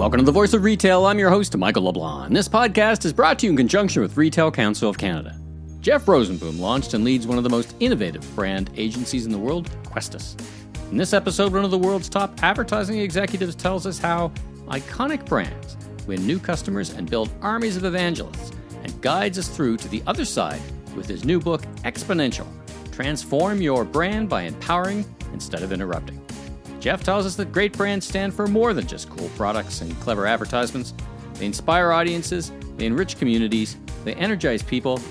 Welcome to The Voice of Retail. I'm your host, Michael LeBlanc. This podcast is brought to you in conjunction with Retail Council of Canada. Jeff Rosenblum launched and leads one of the most innovative brand agencies in the world, Questus. In this episode, one of the world's top advertising executives tells us how iconic brands win new customers and build armies of evangelists, and guides us through to the other side with his new book, Exponential. Transform your brand by empowering instead of interrupting. Jeff tells us that great brands stand for more than just cool products and clever advertisements. They inspire audiences, they enrich communities, they energize people,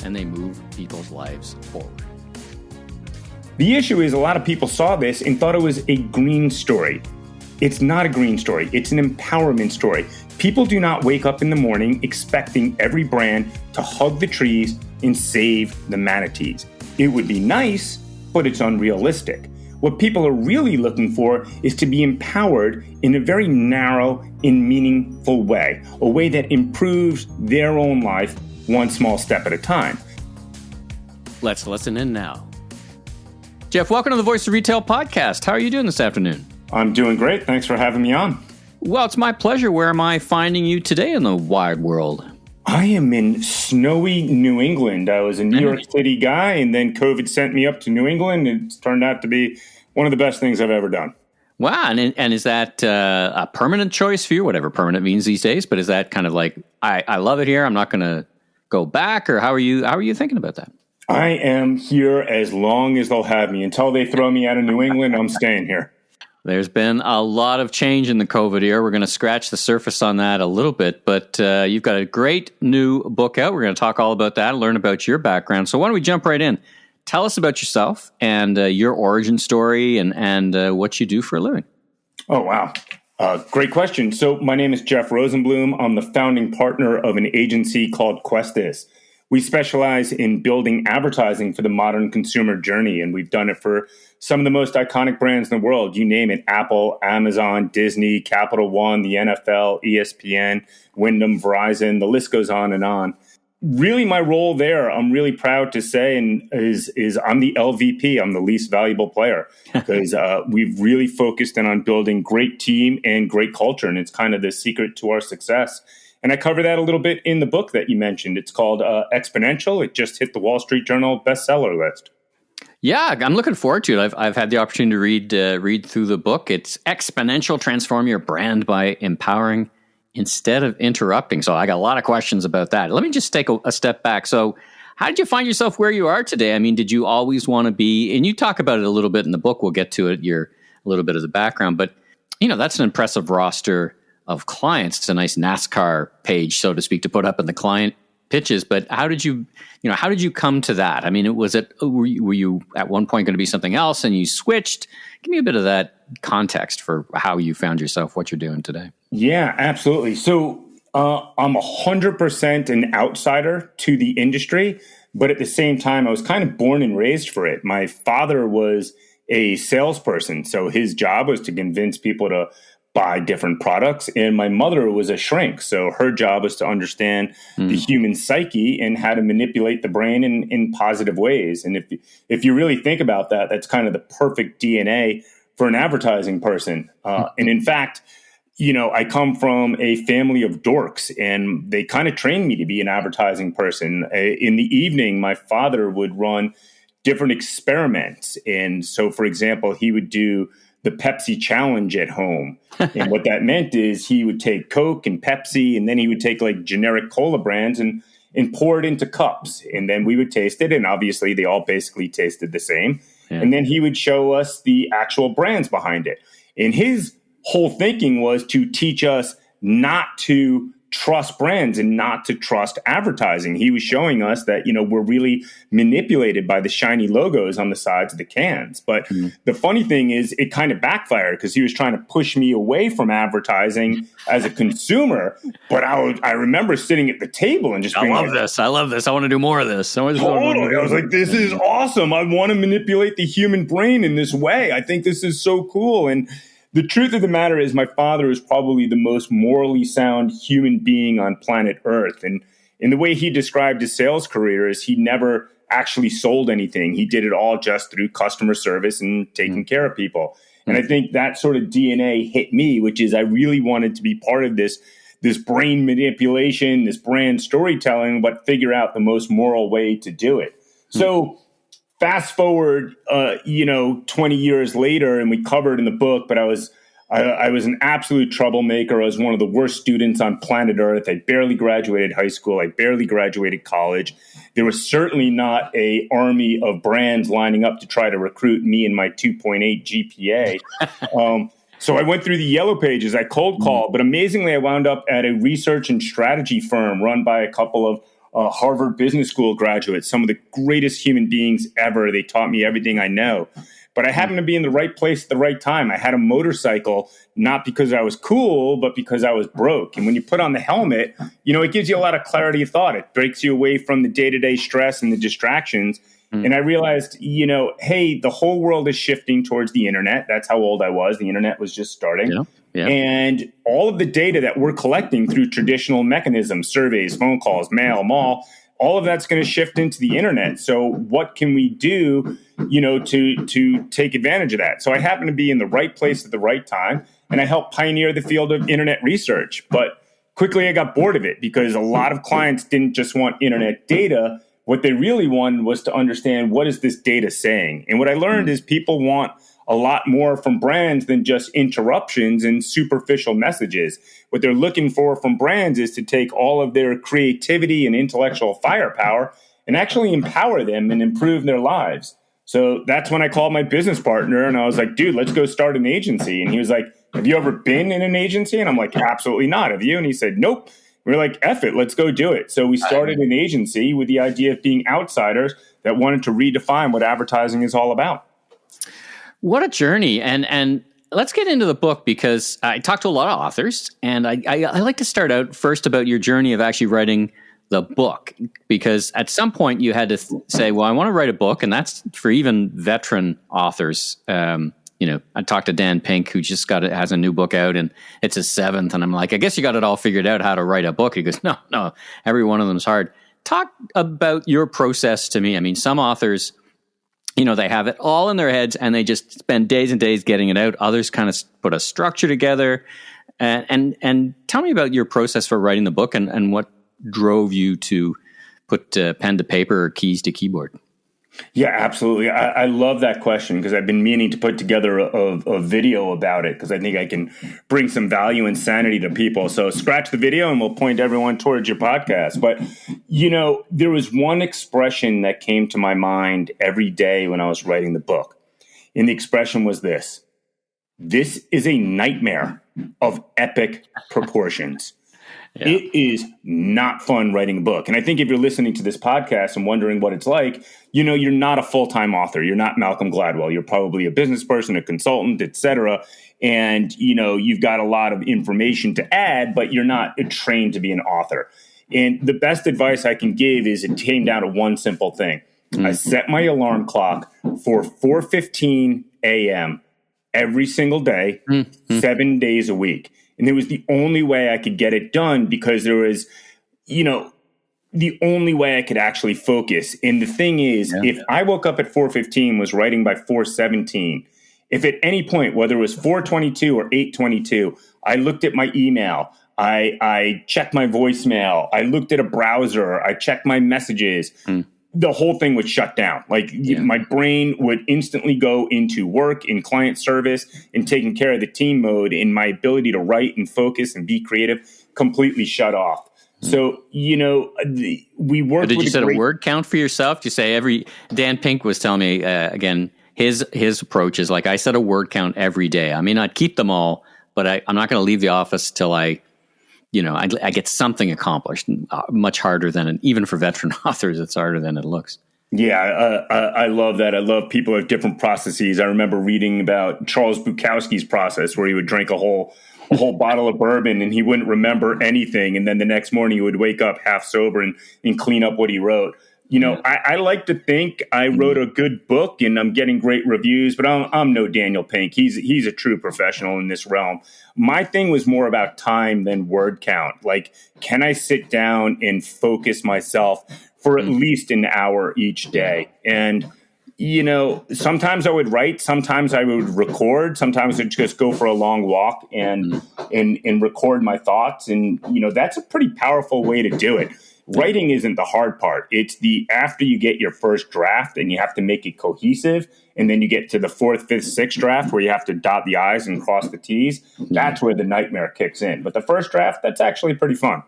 and they move people's lives forward. The issue is a lot of people saw this and thought it was a green story. It's not a green story. It's an empowerment story. People do not wake up in the morning expecting every brand to hug the trees and save the manatees. It would be nice, but it's unrealistic. What people are really looking for is to be empowered in a very narrow and meaningful way, a way that improves their own life one small step at a time. Let's listen in now. Jeff, welcome to the Voice of Retail podcast. How are you doing this afternoon? I'm doing great. Thanks for having me on. Well, it's my pleasure. Where am I finding you today in the wide world? I am in snowy New England. I was a New York City guy, and then COVID sent me up to New England. It's turned out to be one of the best things I've ever done. Wow. And is that a permanent choice for you, whatever permanent means these days? But is that kind of like, I love it here, I'm not going to go back? Or how are you thinking about that? I am here as long as they'll have me. Until they throw me out of New England, I'm staying here. There's been a lot of change in the COVID era. We're going to scratch the surface on that a little bit, but you've got a great new book out. We're going to talk all about that and learn about your background. So why don't we jump right in? Tell us about yourself and your origin story and what you do for a living. Oh, wow. Great question. So my name is Jeff Rosenblum. I'm the founding partner of an agency called Questus. We specialize in building advertising for the modern consumer journey, and we've done it for some of the most iconic brands in the world. You name it: Apple, Amazon, Disney, Capital One, the NFL, ESPN, Wyndham, Verizon, the list goes on and on. Really, my role there, I'm really proud to say, is I'm the LVP. I'm the least valuable player because we've really focused in on building great team and great culture, and it's kind of the secret to our success. And I cover that a little bit in the book that you mentioned. It's called Exponential. It just hit the Wall Street Journal bestseller list. Yeah, I'm looking forward to it. I've had the opportunity to read through the book. It's Exponential: Transform Your Brand by Empowering Instead of Interrupting. So I got a lot of questions about that. Let me just take a step back. So how did you find yourself where you are today? I mean, did you always want to be, and you talk about it a little bit in the book, we'll get to it, a little bit of the background, but that's an impressive roster of clients. It's a nice NASCAR page, so to speak, to put up in the client pitches. But how did you come to that? I mean, were you at one point going to be something else and you switched? Give me a bit of that context for how you found yourself, what you're doing today. Yeah, absolutely. So I'm 100% an outsider to the industry, but at the same time, I was kind of born and raised for it. My father was a salesperson, so his job was to convince people to buy different products. And my mother was a shrink. So her job was to understand the human psyche and how to manipulate the brain in positive ways. And if you really think about that, that's kind of the perfect DNA for an advertising person. And in fact, I come from a family of dorks, and they kind of trained me to be an advertising person. In the evening, my father would run different experiments. And so, for example, he would do the Pepsi challenge at home. And what that meant is he would take Coke and Pepsi, and then he would take like generic cola brands and pour it into cups. And then we would taste it. And obviously they all basically tasted the same. Yeah. And then he would show us the actual brands behind it. And his whole thinking was to teach us not to trust brands and not to trust advertising. He was showing us that, we're really manipulated by the shiny logos on the sides of the cans. But the funny thing is it kind of backfired because he was trying to push me away from advertising as a consumer. But I remember sitting at the table and just I love this. I want to do more of this. Totally. I was like, this is awesome. I want to manipulate the human brain in this way. I think this is so cool. And the truth of the matter is my father is probably the most morally sound human being on planet Earth. And in the way he described his sales career is he never actually sold anything. He did it all just through customer service and taking care of people. And I think that sort of DNA hit me, which is I really wanted to be part of this brain manipulation, this brand storytelling, but figure out the most moral way to do it. So fast forward, 20 years later, and we covered in the book, but I was an absolute troublemaker. I was one of the worst students on planet Earth. I barely graduated high school. I barely graduated college. There was certainly not an army of brands lining up to try to recruit me and my 2.8 GPA. So I went through the yellow pages. I cold called, but amazingly, I wound up at a research and strategy firm run by a couple of Harvard Business School graduates, some of the greatest human beings ever. They taught me everything I know. But I happened to be in the right place at the right time. I had a motorcycle, not because I was cool, but because I was broke. And when you put on the helmet, it gives you a lot of clarity of thought. It breaks you away from the day-to-day stress and the distractions. And I realized, hey, the whole world is shifting towards the internet. That's how old I was. The internet was just starting. Yeah. And all of the data that we're collecting through traditional mechanisms, surveys, phone calls, mail, mall, all of that's going to shift into the internet. So what can we do, to take advantage of that? So I happen to be in the right place at the right time, and I helped pioneer the field of internet research. But quickly I got bored of it because a lot of clients didn't just want internet data. What they really wanted was to understand, what is this data saying? And what I learned is people want a lot more from brands than just interruptions and superficial messages. What they're looking for from brands is to take all of their creativity and intellectual firepower and actually empower them and improve their lives. So that's when I called my business partner and I was like, dude, let's go start an agency. And he was like, have you ever been in an agency? And I'm like, absolutely not. Have you? And he said, nope. We're like, F it, let's go do it. So we started an agency with the idea of being outsiders that wanted to redefine what advertising is all about. What a journey. And let's get into the book, because I talked to a lot of authors, and I like to start out first about your journey of actually writing the book, because at some point you had to say, well, I want to write a book, and that's for even veteran authors. I talked to Dan Pink, who just has a new book out, and it's his 7th. And I'm like, I guess you got it all figured out how to write a book. He goes, no, every one of them is hard. Talk about your process to me. I mean, some authors, they have it all in their heads and they just spend days and days getting it out. Others kind of put a structure together. And tell me about your process for writing the book and what drove you to put pen to paper or keys to keyboard. Yeah, absolutely. I love that question because I've been meaning to put together a video about it because I think I can bring some value and sanity to people. So scratch the video and we'll point everyone towards your podcast. But, there was one expression that came to my mind every day when I was writing the book. And the expression was this: this is a nightmare of epic proportions. Yeah. It is not fun writing a book. And I think if you're listening to this podcast and wondering what it's like, you're not a full-time author. You're not Malcolm Gladwell. You're probably a business person, a consultant, et cetera. And, you've got a lot of information to add, but you're not trained to be an author. And the best advice I can give is it came down to one simple thing. I set my alarm clock for 4:15 a.m. every single day, 7 days a week. And it was the only way I could get it done because there was, the only way I could actually focus. And the thing is, if I woke up at 4:15, was writing by 4:17, if at any point, whether it was 4:22 or 8:22, I looked at my email, I checked my voicemail, I looked at a browser, I checked my messages, the whole thing would shut down. My brain would instantly go into work, in client service, and taking care of the team mode, and my ability to write and focus and be creative completely shut off. So, we worked. Did you set a word count for yourself? You say Dan Pink was telling me, again, his approach is like, I set a word count every day. I may not keep them all, but I'm not going to leave the office till I get something accomplished. Much harder than even for veteran authors, it's harder than it looks. Yeah, I love that. I love people have different processes. I remember reading about Charles Bukowski's process where he would drink a whole bottle of bourbon and he wouldn't remember anything. And then the next morning he would wake up half sober and clean up what he wrote. I like to think I wrote a good book and I'm getting great reviews, but I'm no Daniel Pink. He's a true professional in this realm. My thing was more about time than word count. Like, can I sit down and focus myself for at least an hour each day? And, sometimes I would write, sometimes I would record, sometimes I'd just go for a long walk and record my thoughts. And, that's a pretty powerful way to do it. Writing isn't the hard part. It's after you get your first draft and you have to make it cohesive. And then you get to the fourth, fifth, sixth draft where you have to dot the I's and cross the T's. That's where the nightmare kicks in. But the first draft, that's actually pretty fun.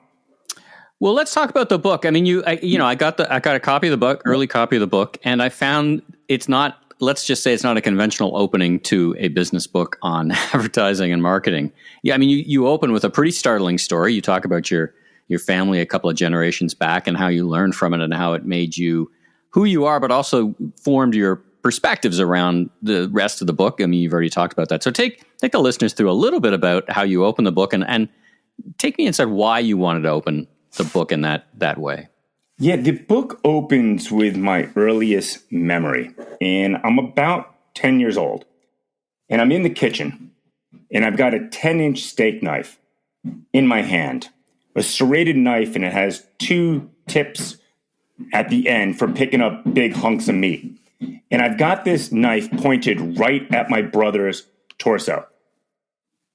Well, let's talk about the book. I mean, I got a copy of the book, early copy of the book, and I found it's not. Let's just say it's not a conventional opening to a business book on advertising and marketing. Yeah, I mean, you open with a pretty startling story. You talk about your family a couple of generations back and how you learned from it and how it made you who you are, but also formed your perspectives around the rest of the book. I mean, you've already talked about that. So take the listeners through a little bit about how you open the book and take me inside why you wanted to open the book in that way. Yeah, the book opens with my earliest memory. And I'm about 10 years old. And I'm in the kitchen. And I've got a 10-inch steak knife in my hand. A serrated knife, and it has two tips at the end for picking up big hunks of meat. And I've got this knife pointed right at my brother's torso.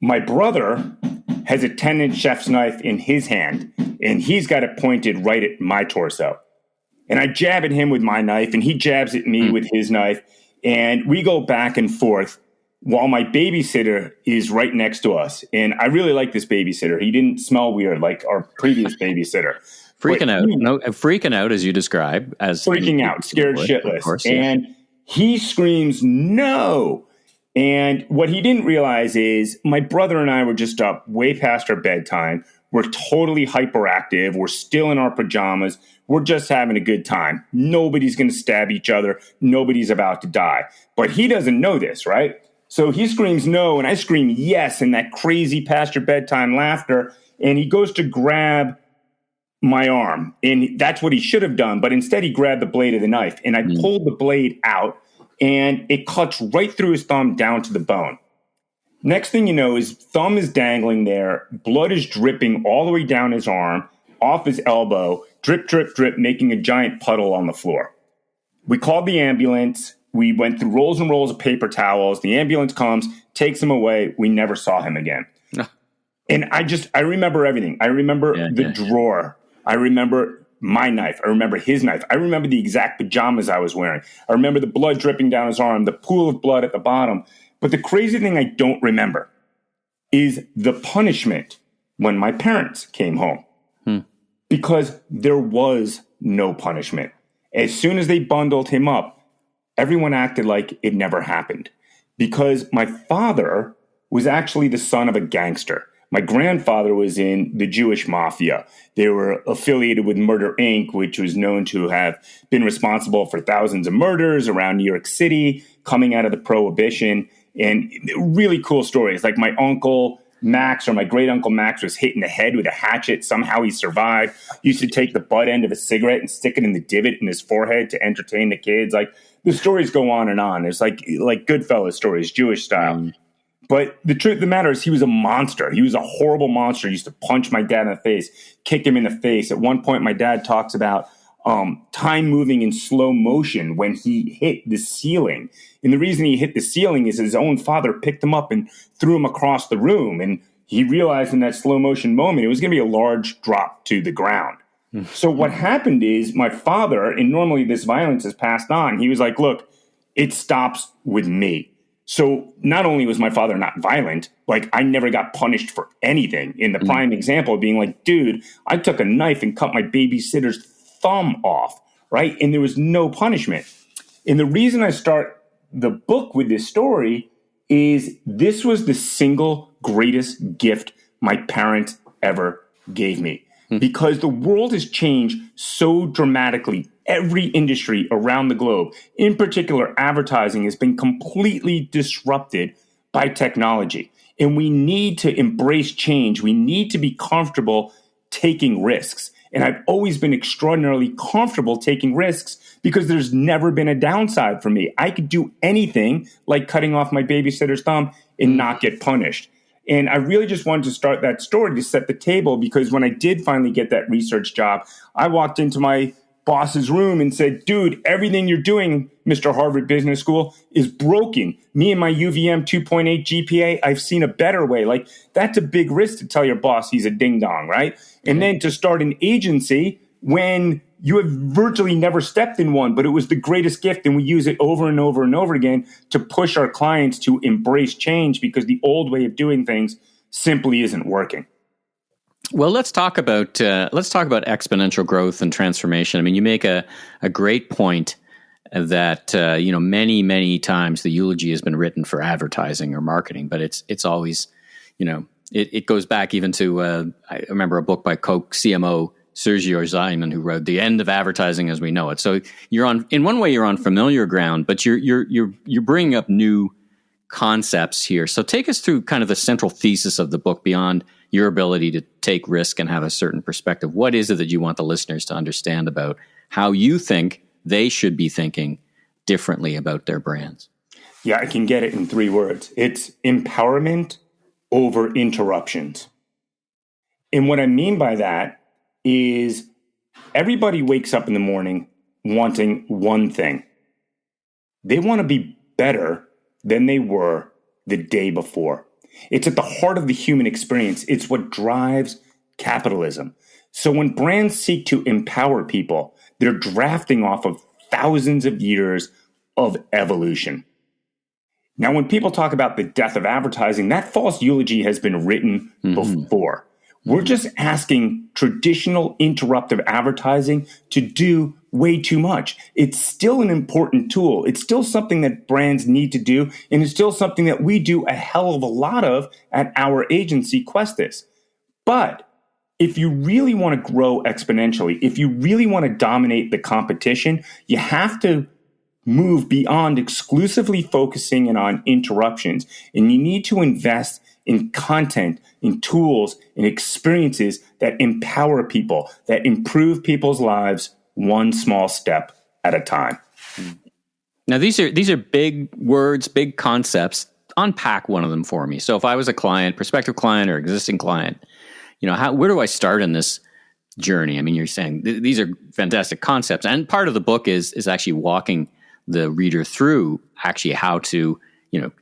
My brother has a 10-inch chef's knife in his hand, and he's got it pointed right at my torso. And I jab at him with my knife, and he jabs at me with his knife, and we go back and forth while my babysitter is right next to us. And I really like this babysitter. He didn't smell weird like our previous babysitter. Freaking out as you describe. Freaking out, scared shitless. Course, and he screams, "No!" And what he didn't realize is my brother and I were just up way past our bedtime. We're totally hyperactive. We're still in our pajamas. We're just having a good time. Nobody's going to stab each other. Nobody's about to die. But he doesn't know this, right? So he screams no, and I scream yes in that crazy past your bedtime laughter. And he goes to grab my arm. And that's what he should have done. But instead, he grabbed the blade of the knife. And I pulled the blade out, and it cuts right through his thumb down to the bone. Next thing you know, his thumb is dangling there. Blood is dripping all the way down his arm, off his elbow, drip, drip, drip, making a giant puddle on the floor. We called the ambulance. We went through rolls and rolls of paper towels. The ambulance comes, takes him away. We never saw him again. And I remember everything. I remember the drawer. I remember my knife. I remember his knife. I remember the exact pajamas I was wearing. I remember the blood dripping down his arm, the pool of blood at the bottom. But the crazy thing I don't remember is the punishment when my parents came home. Because there was no punishment. As soon as they bundled him up, everyone acted like it never happened. Because my father was actually the son of a gangster. My grandfather was in the Jewish mafia. They were affiliated with Murder, Inc., which was known to have been responsible for thousands of murders around New York City, coming out of the Prohibition. And really cool stories. Like my uncle Max, or my great uncle Max, was hit in the head with a hatchet. Somehow he survived. He used to take the butt end of a cigarette and stick it in the divot in his forehead to entertain the kids. Like the stories go on and on. It's like Goodfellas stories, Jewish style. But the truth of the matter is he was a monster. He was a horrible monster. He used to punch my dad in the face, kick him in the face. At one point, my dad talks about time moving in slow motion when he hit the ceiling. And the reason he hit the ceiling is his own father picked him up and threw him across the room. And he realized in that slow motion moment, it was going to be a large drop to the ground. So what happened is my father, and normally this violence is passed on, he was like, look, it stops with me. So not only was my father not violent, like I never got punished for anything. In the prime example of being like, dude, I took a knife and cut my babysitter's thumb off, right? And there was no punishment. And the reason I start the book with this story is this was the single greatest gift my parents ever gave me. Because the world has changed so dramatically. Every industry around the globe, in particular advertising, has been completely disrupted by technology. And we need to embrace change. We need to be comfortable taking risks. And I've always been extraordinarily comfortable taking risks because there's never been a downside for me. I could do anything like cutting off my babysitter's thumb and not get punished. And I really just wanted to start that story to set the table because when I did finally get that research job, I walked into my boss's room and said, dude, everything you're doing, Mr. Harvard Business School, is broken. Me and my UVM 2.8 GPA, I've seen a better way. Like, that's a big risk to tell your boss he's a ding dong, right? And then to start an agency when you have virtually never stepped in one, but it was the greatest gift, and we use it over and over and over again to push our clients to embrace change because the old way of doing things simply isn't working. Well, let's talk about exponential growth and transformation. I mean, you make a great point that many times the eulogy has been written for advertising or marketing, but it's always, it goes back even to I remember a book by Coke CMO Sergio Zeiman, who wrote "The End of Advertising as We Know It." So in one way you're on familiar ground, but you're bringing up new concepts here. So take us through kind of the central thesis of the book beyond your ability to take risk and have a certain perspective. What is it that you want the listeners to understand about how you think they should be thinking differently about their brands? Yeah, I can get it in 3 words. It's empowerment over interruptions. And what I mean by that is everybody wakes up in the morning wanting one thing. They want to be better than they were the day before. It's at the heart of the human experience. It's what drives capitalism. So when brands seek to empower people, they're drafting off of thousands of years of evolution. Now, when people talk about the death of advertising, that false eulogy has been written before. We're just asking traditional interruptive advertising to do way too much. It's still an important tool. It's still something that brands need to do, and it's still something that we do a hell of a lot of at our agency, Questus. But if you really want to grow exponentially, if you really want to dominate the competition, you have to move beyond exclusively focusing in on interruptions, and you need to invest in content, in tools, in experiences that empower people, that improve people's lives one small step at a time. Now, these are big words, big concepts. Unpack one of them for me. So if I was a client, prospective client or existing client, where do I start in this journey? I mean, you're saying these are fantastic concepts. And part of the book is actually walking the reader through actually how to,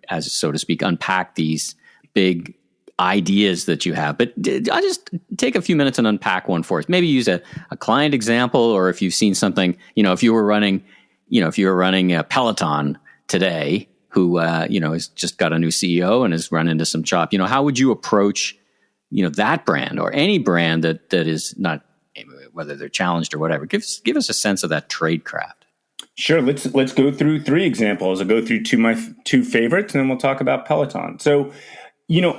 as so to speak, unpack these big ideas that you have. But I'll just take a few minutes and unpack one for us. Maybe use a client example, or if you've seen something, if you were running a Peloton today, who, has just got a new CEO and has run into some chop, how would you approach, that brand or any brand that is not, whether they're challenged or whatever? Give us a sense of that trade craft. Sure. Let's go through 3 examples. I'll go through my 2 favorites, and then we'll talk about Peloton. So,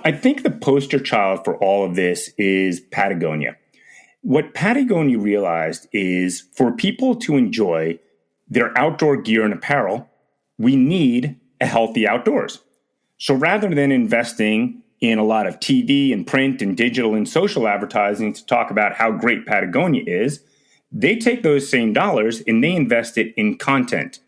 I think the poster child for all of this is Patagonia. What Patagonia realized is for people to enjoy their outdoor gear and apparel, we need a healthy outdoors. So rather than investing in a lot of TV and print and digital and social advertising to talk about how great Patagonia is, they take those same dollars and they invest it in content,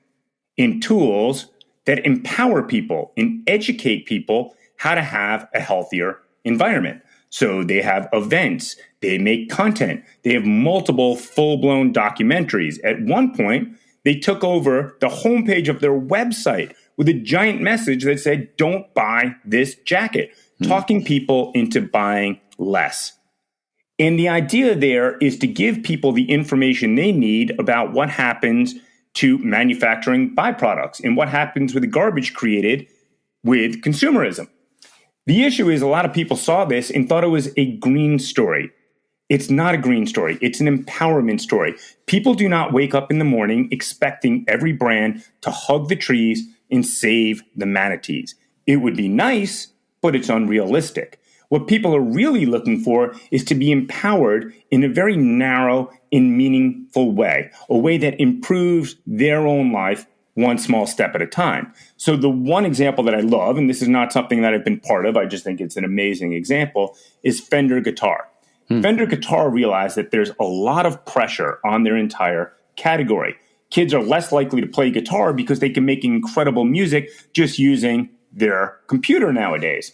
in tools that empower people and educate people how to have a healthier environment. So they have events, they make content, they have multiple full-blown documentaries. At one point, they took over the homepage of their website with a giant message that said, "Don't buy this jacket," talking people into buying less. And the idea there is to give people the information they need about what happens to manufacturing byproducts and what happens with the garbage created with consumerism. The issue is a lot of people saw this and thought it was a green story. It's not a green story. It's an empowerment story. People do not wake up in the morning expecting every brand to hug the trees and save the manatees. It would be nice, but it's unrealistic. What people are really looking for is to be empowered in a very narrow and meaningful way, a way that improves their own life one small step at a time. So the one example that I love, and this is not something that I've been part of, I just think it's an amazing example, is Fender Guitar. Fender Guitar realized that there's a lot of pressure on their entire category. Kids are less likely to play guitar because they can make incredible music just using their computer nowadays.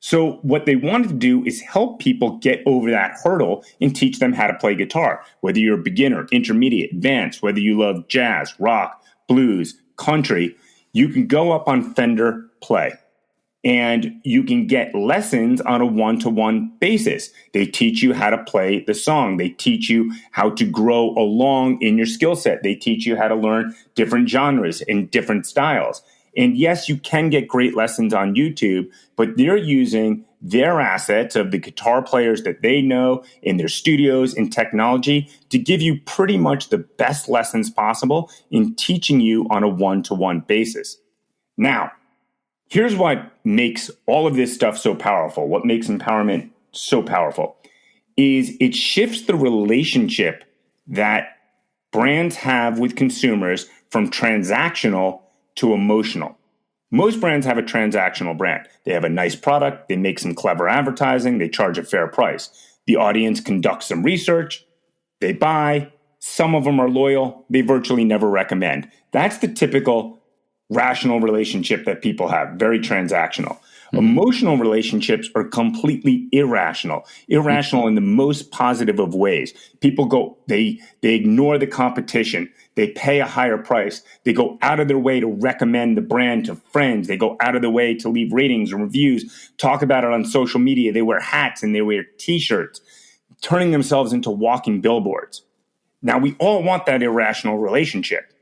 So what they wanted to do is help people get over that hurdle and teach them how to play guitar, whether you're a beginner, intermediate, advanced, whether you love jazz, rock, blues, country. You can go up on Fender Play and you can get lessons on a one-to-one basis. They teach you how to play the song. They teach you how to grow along in your skill set. They teach you how to learn different genres and different styles. And yes, you can get great lessons on YouTube, but they're using their assets of the guitar players that they know in their studios and technology to give you pretty much the best lessons possible in teaching you on a one-to-one basis. Now, here's what makes all of this stuff so powerful. What makes empowerment so powerful is it shifts the relationship that brands have with consumers from transactional to emotional. Most brands have a transactional brand. They have a nice product, they make some clever advertising, they charge a fair price. The audience conducts some research, they buy, some of them are loyal, they virtually never recommend. That's the typical rational relationship that people have, very transactional. Emotional relationships are completely irrational in the most positive of ways. People go, they ignore the competition. They pay a higher price. They go out of their way to recommend the brand to friends. They go out of their way to leave ratings and reviews, talk about it on social media. They wear hats and they wear t-shirts, turning themselves into walking billboards. Now, we all want that irrational relationship.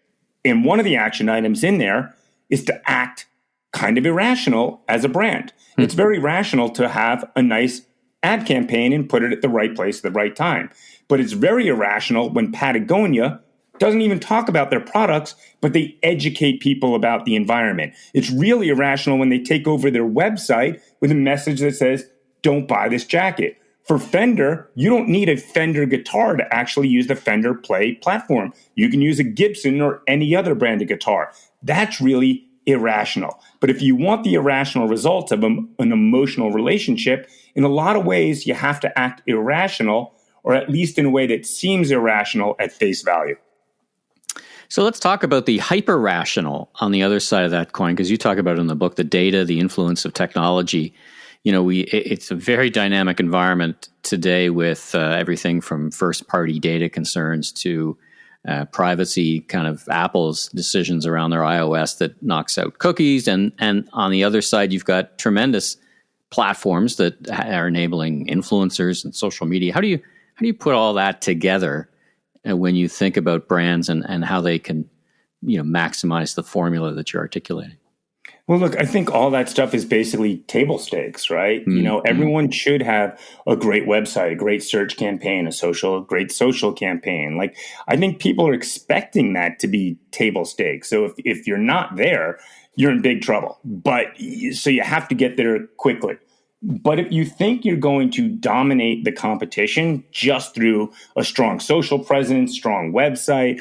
And one of the action items in there is to act kind of irrational as a brand. It's very rational to have a nice ad campaign and put it at the right place at the right time. But it's very irrational when Patagonia doesn't even talk about their products, but they educate people about the environment. It's really irrational when they take over their website with a message that says, don't buy this jacket. For Fender, you don't need a Fender guitar to actually use the Fender Play platform. You can use a Gibson or any other brand of guitar. That's really irrational. But if you want the irrational results of an emotional relationship, in a lot of ways, you have to act irrational, or at least in a way that seems irrational at face value. So let's talk about the hyper-rational on the other side of that coin, because you talk about it in the book, the data, the influence of technology. You know, it's a very dynamic environment today with everything from first-party data concerns to privacy, kind of Apple's decisions around their iOS that knocks out cookies. And on the other side, you've got tremendous platforms that are enabling influencers and social media. How do you put all that together when you think about brands and how they can, maximize the formula that you're articulating? Well, look, I think all that stuff is basically table stakes, right? Mm-hmm. Everyone should have a great website, a great search campaign, a great social campaign. Like, I think people are expecting that to be table stakes. So if you're not there, you're in big trouble. So you have to get there quickly. But if you think you're going to dominate the competition just through a strong social presence, strong website,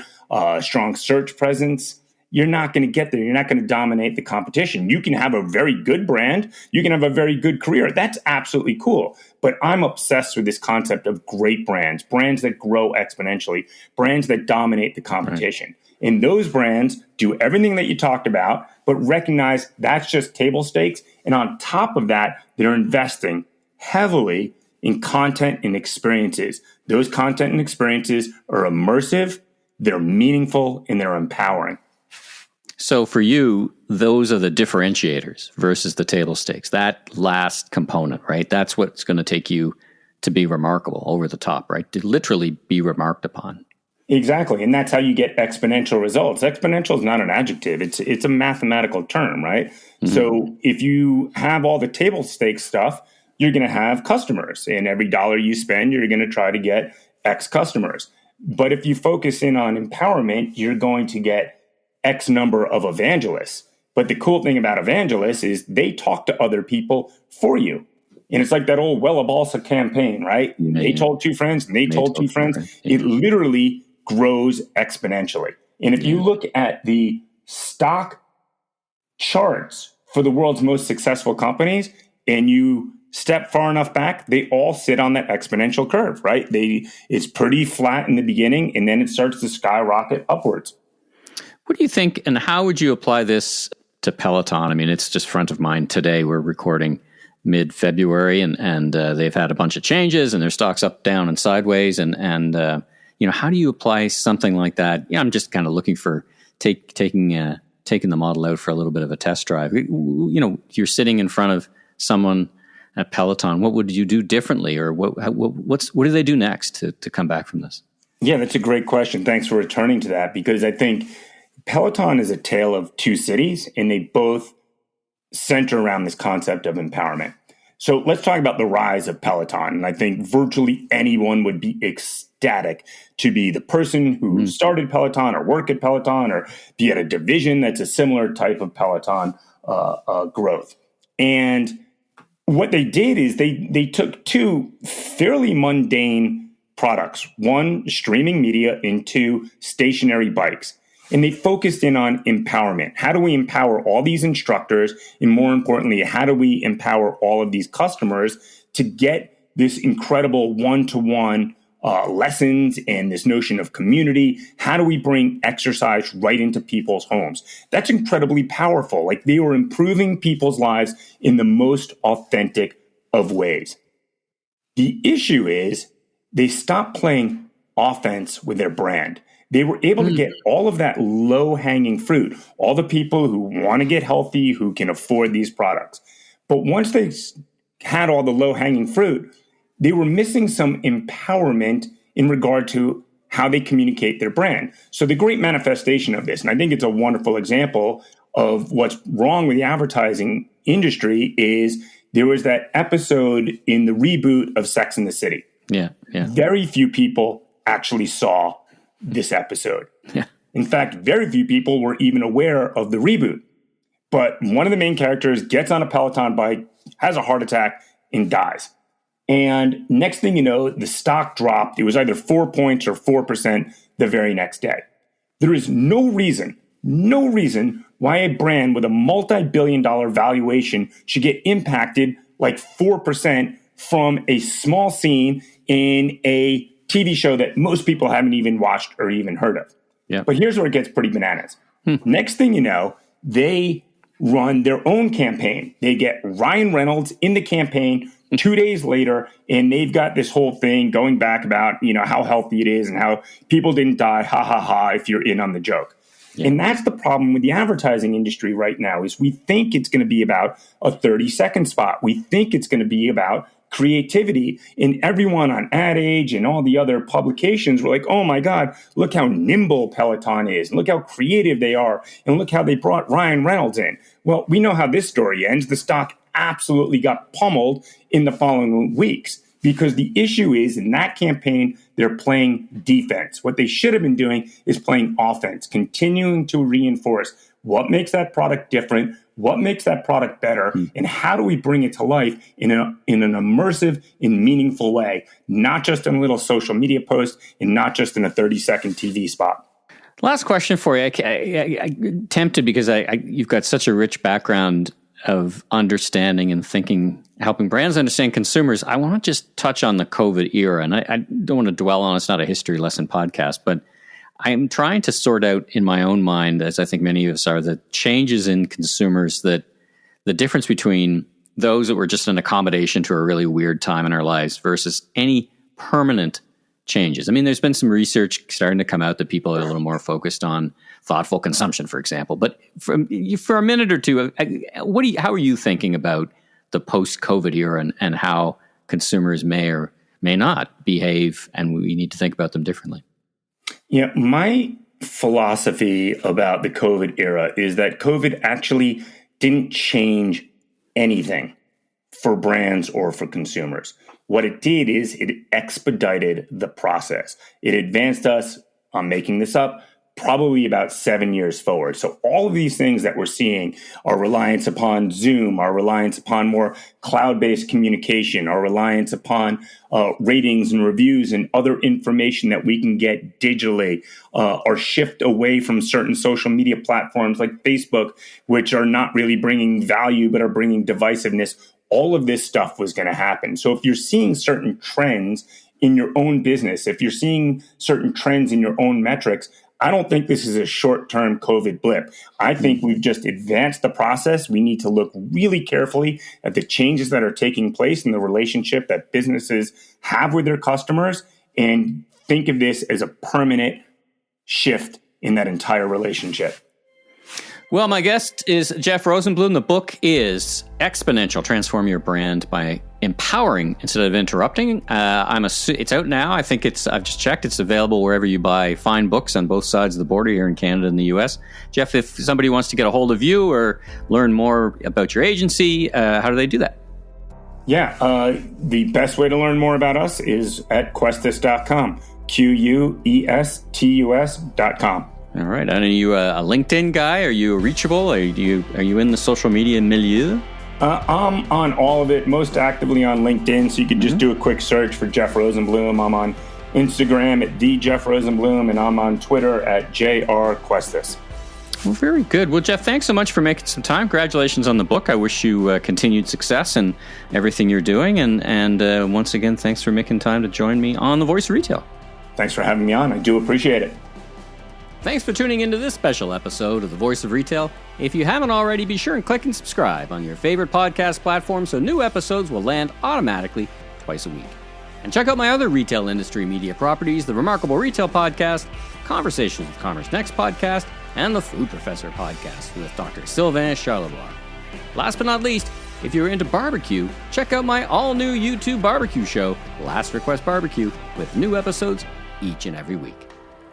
strong search presence, you're not going to get there. You're not going to dominate the competition. You can have a very good brand. You can have a very good career. That's absolutely cool. But I'm obsessed with this concept of great brands that grow exponentially, brands that dominate the competition. Right. And those brands do everything that you talked about, but recognize that's just table stakes. And on top of that, they're investing heavily in content and experiences. Those content and experiences are immersive, they're meaningful, and they're empowering. So for you, those are the differentiators versus the table stakes. That last component, right? That's what's going to take you to be remarkable, over the top, right? To literally be remarked upon. Exactly. And that's how you get exponential results. Exponential is not an adjective. It's a mathematical term, right? Mm-hmm. So if you have all the table stakes stuff, you're going to have customers. And every dollar you spend, you're going to try to get X customers. But if you focus in on empowerment, you're going to get X number of evangelists. But the cool thing about evangelists is they talk to other people for you. And it's like that old Wella Balsa campaign, right? Yeah. They told two friends and they told two friends. Yeah. It literally grows exponentially. And if you look at the stock charts for the world's most successful companies and you step far enough back, they all sit on that exponential curve, right? It's pretty flat in the beginning and then it starts to skyrocket upwards. What do you think, and how would you apply this to Peloton? I mean, it's just front of mind today. We're recording mid-February, and they've had a bunch of changes, and their stock's up, down, and sideways. And how do you apply something like that? I'm just kind of looking for taking the model out for a little bit of a test drive. You're sitting in front of someone at Peloton. What would you do differently, or what do they do next to come back from this? Yeah, that's a great question. Thanks for returning to that, because I think Peloton is a tale of two cities, and they both center around this concept of empowerment. So let's talk about the rise of Peloton. And I think virtually anyone would be ecstatic to be the person who started Peloton or work at Peloton or be at a division that's a similar type of Peloton growth. And what they did is they took two fairly mundane products, one, streaming media, and two, stationary bikes. And they focused in on empowerment. How do we empower all these instructors? And more importantly, how do we empower all of these customers to get this incredible one-to-one lessons and this notion of community? How do we bring exercise right into people's homes? That's incredibly powerful. Like, they were improving people's lives in the most authentic of ways. The issue is they stopped playing offense with their brand. They were able to get all of that low-hanging fruit, all the people who want to get healthy, who can afford these products. But once they had all the low-hanging fruit, they were missing some empowerment in regard to how they communicate their brand. So the great manifestation of this, and I think it's a wonderful example of what's wrong with the advertising industry, is there was that episode in the reboot of Sex and the City. Yeah. Very few people actually saw this episode. Yeah. In fact, very few people were even aware of the reboot. But one of the main characters gets on a Peloton bike, has a heart attack, and dies. And next thing you know, the stock dropped. It was either 4 points or 4% the very next day. There is no reason why a brand with a multi-billion-dollar valuation should get impacted like 4% from a small scene in a TV show that most people haven't even watched or even heard of. Yeah. But here's where it gets pretty bananas. Next thing you know, they run their own campaign. They get Ryan Reynolds in the campaign 2 days later, and they've got this whole thing going back about, how healthy it is and how people didn't die, ha, ha, ha, if you're in on the joke. Yeah. And that's the problem with the advertising industry right now, is we think it's going to be about a 30-second spot. We think it's going to be about creativity, and everyone on Ad Age and all the other publications were like, oh my God, look how nimble Peloton is, and look how creative they are, and look how they brought Ryan Reynolds in. Well, we know how this story ends. The stock absolutely got pummeled in the following weeks, because the issue is, in that campaign, they're playing defense. What they should have been doing is playing offense, continuing to reinforce what makes that product different, what makes that product better, and how do we bring it to life in an immersive and meaningful way, not just in a little social media post and not just in a 30-second TV spot. Last question for you. I'm tempted, because you've got such a rich background of understanding and thinking, helping brands understand consumers. I want to just touch on the COVID era, and I don't want to dwell on it. It's not a history lesson podcast, but I'm trying to sort out in my own mind, as I think many of us are, the changes in consumers, that the difference between those that were just an accommodation to a really weird time in our lives versus any permanent changes. I mean, there's been some research starting to come out that people are a little more focused on thoughtful consumption, for example. But for a minute or two, how are you thinking about the post-COVID era and how consumers may or may not behave, and we need to think about them differently? Yeah, my philosophy about the COVID era is that COVID actually didn't change anything for brands or for consumers. What it did is it expedited the process. It advanced us, I'm making this up, probably about 7 years forward. So all of these things that we're seeing, our reliance upon Zoom, our reliance upon more cloud-based communication, our reliance upon ratings and reviews and other information that we can get digitally, our shift away from certain social media platforms like Facebook, which are not really bringing value but are bringing divisiveness. All of this stuff was going to happen. So if you're seeing certain trends in your own business, if you're seeing certain trends in your own metrics, I don't think this is a short-term COVID blip. I think we've just advanced the process. We need to look really carefully at the changes that are taking place in the relationship that businesses have with their customers and think of this as a permanent shift in that entire relationship. Well, my guest is Jeff Rosenblum. The book is Exponential, Transform Your Brand by Empowering Instead of Interrupting. It's out now. I think I've just checked. It's available wherever you buy fine books on both sides of the border here in Canada and the US. Jeff, if somebody wants to get a hold of you or learn more about your agency, how do they do that? Yeah, the best way to learn more about us is at questus.com, QUESTUS.com. All right. And are you a LinkedIn guy? Are you reachable? Are you in the social media milieu? I'm on all of it, most actively on LinkedIn. So you could just do a quick search for Jeff Rosenblum. I'm on Instagram at @JeffRosenblum, and I'm on Twitter at JRQuestus. Well, very good. Well, Jeff, thanks so much for making some time. Congratulations on the book. I wish you continued success in everything you're doing. And once again, thanks for making time to join me on The Voice of Retail. Thanks for having me on. I do appreciate it. Thanks for tuning into this special episode of The Voice of Retail. If you haven't already, be sure and click and subscribe on your favorite podcast platform so new episodes will land automatically twice a week. And check out my other retail industry media properties, the Remarkable Retail Podcast, Conversations with Commerce Next Podcast, and the Food Professor Podcast with Dr. Sylvain Charlebois. Last but not least, if you're into barbecue, check out my all-new YouTube barbecue show, Last Request Barbecue, with new episodes each and every week.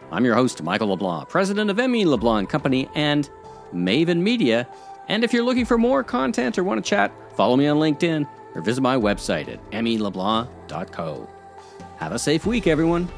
I'm your host, Michael LeBlanc, president of M.E. LeBlanc Company and Maven Media. And if you're looking for more content or want to chat, follow me on LinkedIn or visit my website at meleblanc.co. Have a safe week, everyone.